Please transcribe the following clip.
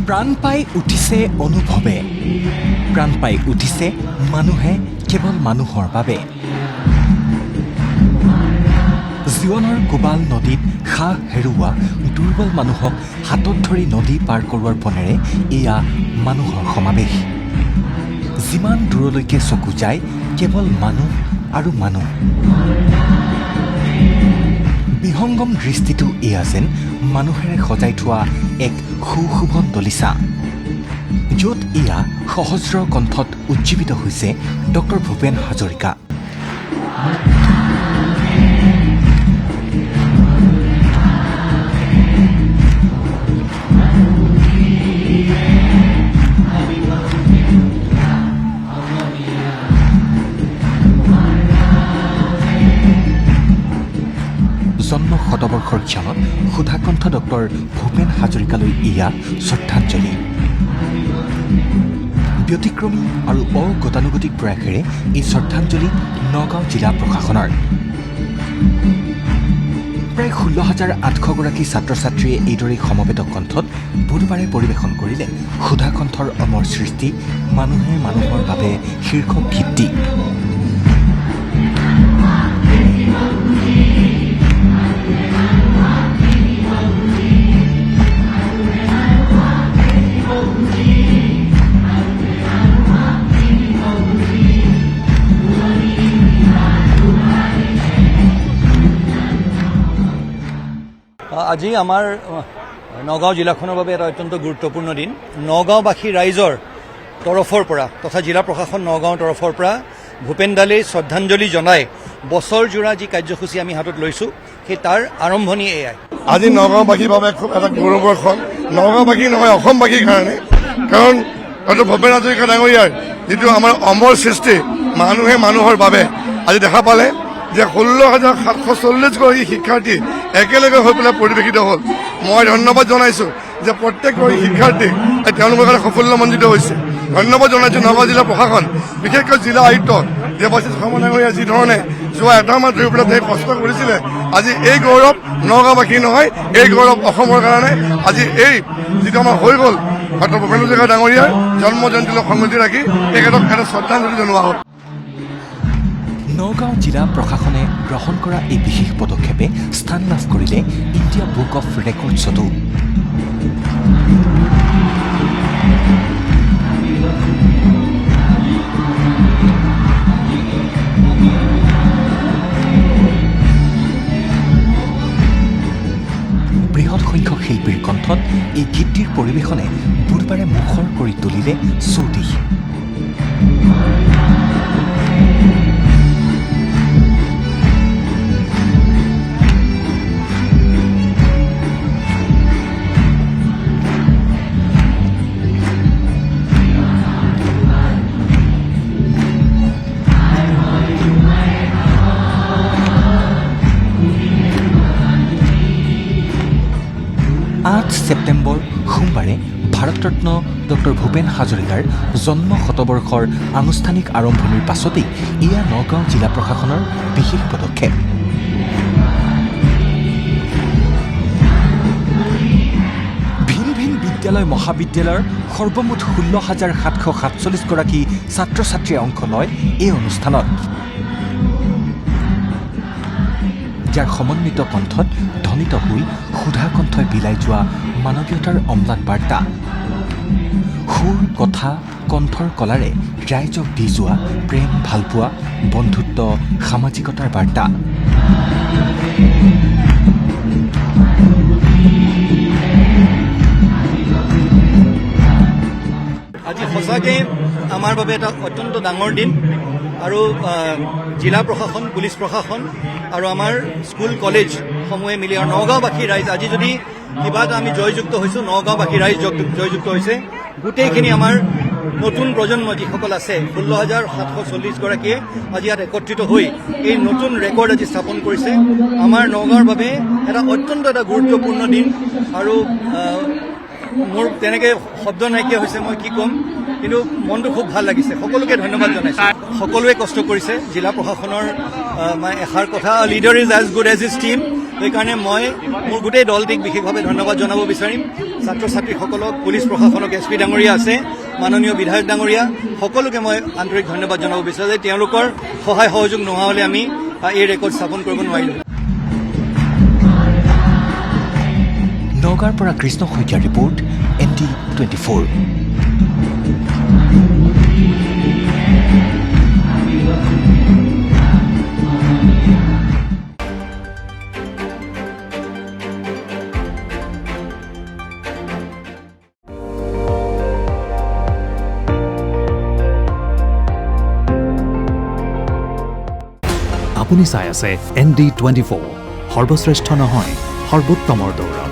প্ৰাণ পাই উঠিছে অনুভৱে, প্ৰাণ পাই উঠিছে মানুহে কেৱল মানুহৰ বাবে। জীৱনৰ কোবাল নদীত সাহ হেৰুওৱা দুৰ্বল মানুহক হাতত ধৰি নদী পাৰ কৰোৱাৰ পনেৰে এয়া মানুহৰ সমাৱেশ। যিমান দূৰলৈকে চকু যায় কেৱল মানুহ আৰু মানুহ। বিহংগম দৃষ্টিটো এয়া যেন মানুহেৰে সজাই থোৱা এক সুশোভন দলিচা, য'ত এয়া সহস্ৰ কণ্ঠত উজ্জীৱিত হৈছে ডক্টৰ ভূপেন হাজৰিকা। জন্ম শতবৰ্ষৰ ক্ষণত সুধাকণ্ঠ ডক্টৰ ভূপেন হাজৰিকালৈ এয়া শ্ৰদ্ধাঞ্জলি। ব্যতিক্ৰমী আৰু অগতানুগতিক প্ৰয়াসেৰে এই শ্ৰদ্ধাঞ্জলি নগাঁও জিলা প্ৰশাসনৰ। প্ৰায় 16,800গৰাকী ছাত্ৰ ছাত্ৰীয়ে এইদৰে সমবেত কণ্ঠত বুধবাৰে পৰিৱেশন কৰিলে সুধাকণ্ঠৰ অমৰ সৃষ্টি মানুহে মানুহৰ বাবে শীৰ্ষক গীতটি। আজি আমাৰ নগাঁও জিলাখনৰ বাবে এটা অত্যন্ত গুৰুত্বপূৰ্ণ দিন। নগাঁওবাসী ৰাইজৰ তৰফৰ পৰা তথা জিলা প্ৰশাসন নগাঁৱৰ তৰফৰ পৰা ভূপেন দালৈ শ্ৰদ্ধাঞ্জলি জনাই বছৰজোৰা যি কাৰ্যসূচী আমি হাতত লৈছোঁ সেই তাৰ আৰম্ভণি এয়াই। আজি নগাঁওবাসীৰ বাবে খুব এটা গৌৰৱৰ ক্ষণ, নগাঁওবাসী নহয় অসমবাসীৰ কাৰণে। কাৰণ ডক্টৰ ভূপেন হাজৰিকা ডাঙৰীয়াৰ যিটো আমাৰ অমৰ সৃষ্টি মানুহে মানুহৰ বাবে আজি দেখা পালে যে 16,740গৰাকী শিক্ষাৰ্থী একেলগে হৈ পেলাই পৰিৱেশিত হ'ল। মই ধন্যবাদ জনাইছোঁ যে প্ৰত্যেকগৰাকী শিক্ষাৰ্থী তেওঁলোকৰ কাৰণে সাফল্যমণ্ডিত হৈছে। ধন্যবাদ জনাইছোঁ নগাঁও জিলা প্ৰশাসন, বিশেষকৈ জিলা আয়ুক্ত দেৱাশীষ শৰ্মা ডাঙৰীয়া যিধৰণে যোৱা এটা মাহ ধৰি পেলাই কষ্ট কৰিছিলে। আজি এই গৌৰৱ নগাঁওবাসী নহয়, এই গৌৰৱ অসমৰ কাৰণে। আজি এই যিটো আমাৰ হৈ গ'ল ডক্টৰ ভূপেন হাজৰিকা ডাঙৰীয়াৰ জন্ম জয়ন্তীলৈ সংগতি ৰাখি তেখেতক এটা শ্ৰদ্ধাঞ্জলি জনোৱা হ'ল। নগাঁও জিলা প্ৰশাসনে গ্ৰহণ কৰা এই বিশেষ পদক্ষেপে স্থান লাভ কৰিলে ইণ্ডিয়া বুক অফ ৰেকৰ্ডছতো। বৃহৎ সংখ্যক শিল্পীৰ কণ্ঠত এই গীতটিৰ পৰিৱেশনে বুধবাৰে মুখৰ কৰি তুলিলে চৌদিশ। ছেপ্টেম্বৰ সোমবাৰে ভাৰতৰত্ন ডক্টৰ ভূপেন হাজৰিকাৰ জন্ম শতবৰ্ষৰ আনুষ্ঠানিক আৰম্ভণিৰ পাছতেই এয়া নগাঁও জিলা প্ৰশাসনৰ বিশেষ পদক্ষেপ। ভিন ভিন বিদ্যালয় মহাবিদ্যালয়ৰ সৰ্বমুঠ 16,747গৰাকী ছাত্ৰ ছাত্ৰীয়ে অংশ লয় এই অনুষ্ঠানত, যাৰ সমন্বিত কণ্ঠত ধ্বনিত হৈ সুধাকণ্ঠই বিলাই যোৱা মানৱীয়তাৰ অম্লান বাৰ্তা। সুৰ কথা কণ্ঠৰ কলাৰে ৰাইজক দি যোৱা প্ৰেম ভালপোৱা বন্ধুত্ব সামাজিকতাৰ বাৰ্তা। আজি সঁচাকৈ আমাৰ বাবে এটা অত্যন্ত ডাঙৰ দিন। আৰু জিলা প্ৰশাসন, পুলিচ প্ৰশাসন আৰু আমাৰ স্কুল কলেজসমূহে মিলি আৰু নগাঁওবাসী ৰাইজ আজি যদি কিবা এটা আমি জয়যুক্ত হৈছোঁ, নগাঁওবাসী ৰাইজ জয়যুক্ত হৈছে। গোটেইখিনি আমাৰ নতুন প্ৰজন্ম যিসকল আছে 16,740গৰাকীয়ে আজি ইয়াত একত্ৰিত হৈ এই নতুন ৰেকৰ্ড আজি স্থাপন কৰিছে। আমাৰ নগাঁৱৰ বাবে এটা অত্যন্ত এটা গুৰুত্বপূৰ্ণ দিন। আৰু মোৰ তেনেকৈ শব্দ নাইকিয়া হৈছে, মই কি ক'ম, কিন্তু মনটো খুব ভাল লাগিছে। সকলোকে ধন্যবাদ জনাইছোঁ। সকলোৱে কষ্ট কৰিছে। জিলা প্ৰশাসনৰ এষাৰ কথা, leader is as good as his team. সেইকাৰণে মই মোৰ গোটেই দলটিক বিশেষভাৱে ধন্যবাদ জনাব বিচাৰিম। ছাত্ৰ ছাত্ৰীসকলক, পুলিচ প্ৰশাসনক, SP ডাঙৰীয়া আছে, মাননীয় বিধায়ক ডাঙৰীয়া, সকলোকে মই আন্তৰিক ধন্যবাদ জনাব বিচাৰোঁ যে তেওঁলোকৰ সহায় সহযোগ নোহোৱা হ'লে আমি এই ৰেকৰ্ড স্থাপন কৰিব নোৱাৰিলোঁ। নগাঁৱৰ পৰা কৃষ্ণ শইকীয়াৰ ৰিপৰ্ট, ND24। আপুনি চাই আছে ND24, সৰ্বশ্ৰেষ্ঠ নহয়, সৰ্বোত্তমৰ দৌৰা।